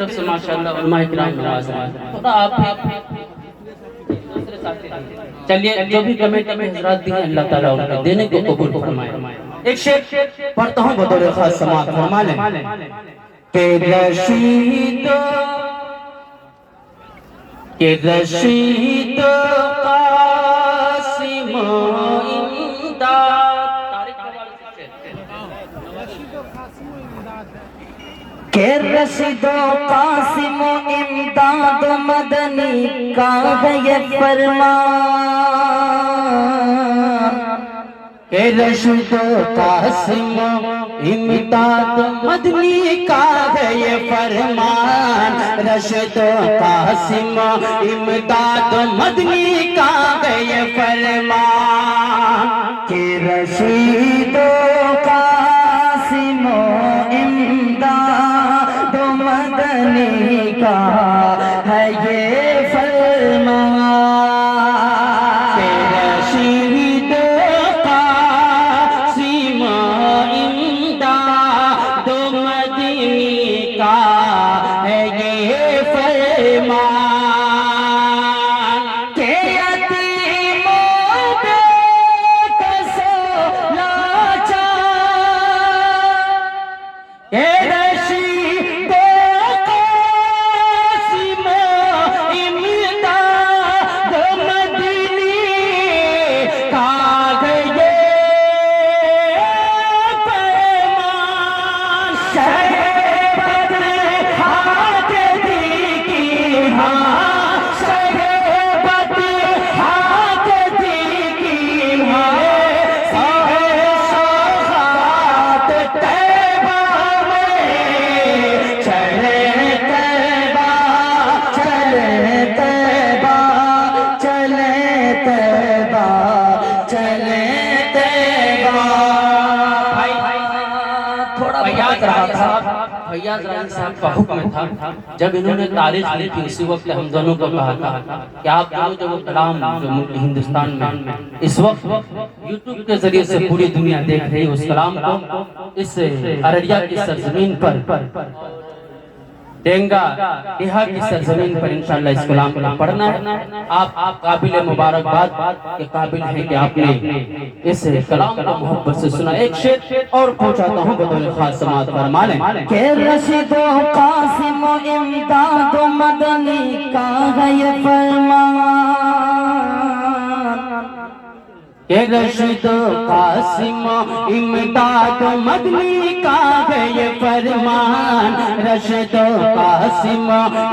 तरफ से माशाल्लाह उलमाए किराम नवाज रहे हैं। थोड़ा आप चलिए, जो भी कमेटी में हजरात दी हैं अल्लाह ताला उनके देने को कबूल फरमाए। एक शेर पढ़ता हूँ बतौर खास समाअत फरमा लें के रशीद कासिम इमदाद, के रशीद कासिम इमदाद मदनी का है ये फरमान, के रशीद कासिम इमदाद मदनी का है ये फरमान, रशीद कासिम इमदाद मदनी का है ये फरमान, के रशीद कासिम इमदाद मदनी का है ये फरमान, के रशीद कासिम इमदाद मदनी का है ये फरमान, के यतीमों बेकसो लाचार, के रशीद कासिम इमदाद मदनी का है ये फरमान, शहबत हाथ दी की हाँ, शहबत हाथ दी की हाँ, सौगात तैबा में चले तैबा, चले तैबा, चले तैबा, चले तैबा। थोड़ा फैयाज रहा था, फैयाज रानी साहब का हुक्म था, जब इन्होंने तारीख लिखी उसी वक्त हम दोनों को कहा था कि आप दोनों जो कलाम जो मुल्क हिंदुस्तान में इस वक्त यूट्यूब के जरिए से पूरी दुनिया देख रही है, उस कलाम को इस अररिया की सरजमीन पर डेंगा डिहा की सरजमीन पर इंशाअल्लाह इस कलाम को पढ़ना है। आप काबिल मुबारकबाद के काबिल हैं कि आपने इस कलाम को मोहब्बत से सुना। एक शेर और पहुंचाता हूँ बतौर खास समाअत फरमा लें के रशीद कासिम इमदाद मदनी का है ये फरमान, के रशीद कासिम इमदाद मदनी का है ये फरमान, रशीद कासिम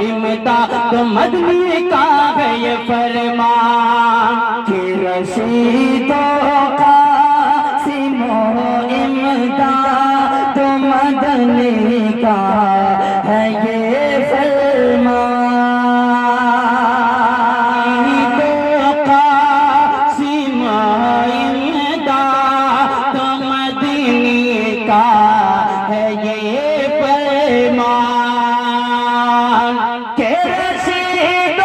इमदाद मदनी का है ये फरमान, के रशीद कासिम इमदाद मदनी का है ये फरमान, है ये फरमान, के रशीद कासिम इमदाद मदनी का है ये फरमान, के रशीद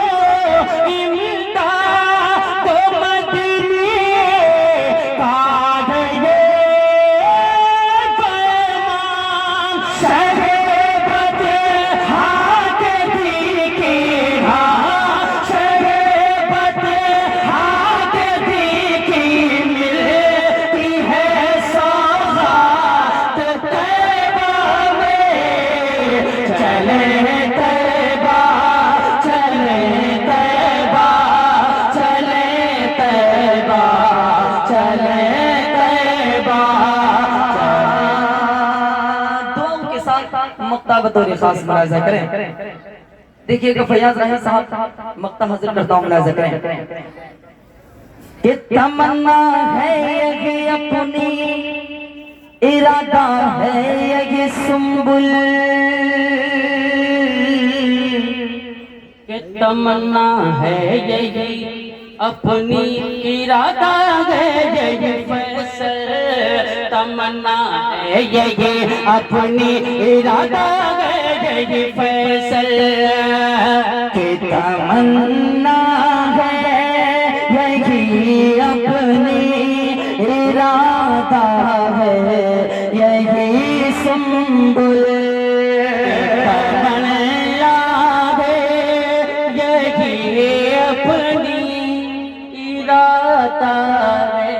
कासिम इमदाद मदनी का है ये शहबत हाथ दी की हाँ, शहबत हाथ दी की मिलती है सौगात तैबा में, चले तैबा, चले तैबा, चले तैबा, चले तैबा। मक्ता बतौर खास मुलाजा करें। देखिएगा फैयाज रानी साहब मक्ता हाजिर करता हूँ, मुलाजा करें कि तमन्ना है ये अपनी, इरादा है ये सुंबुल, कि तमन्ना है ये अपनी, इरादा है ये फैसल, तमन्ना है ये अपनी, इरादा है यही फैसल की तमन्ना है, यही अपनी इरादा है, यही सुंबुल तमन्ना है, यही अपनी इरादा है,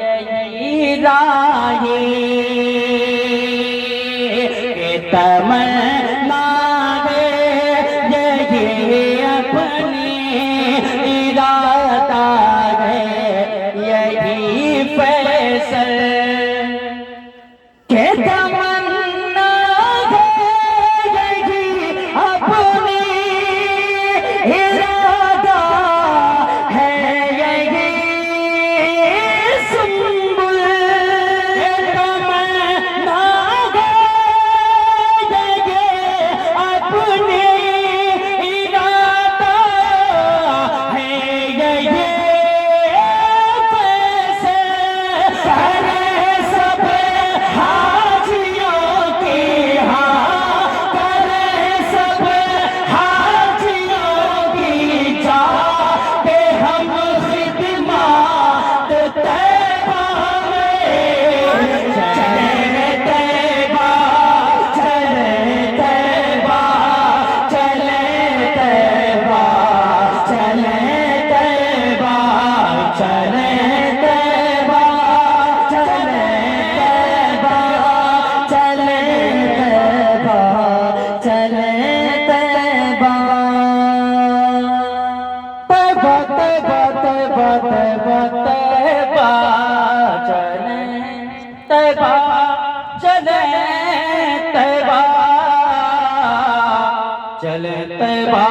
यही राही तमन्ना है, यही अपनी इरादा है, यही फैसल के तमन्ना है, यही अपनी इरादा है, यही सुंबुल तमन्ना है, अपने इरादा है, यही पैसे करे सब हाजियों की, हाँ करे सब हाजियों की, जाते हम खिदमत तैबा में, चले तैबा, चले तैबा, चले तैबा, चले तैबा, चले तैबा, चले तैबा, चले तैबा, चले तैबा, तैबा तैबा तैबा तैबा तैबा, चले तैबा, चले तैबा, चले तैबा।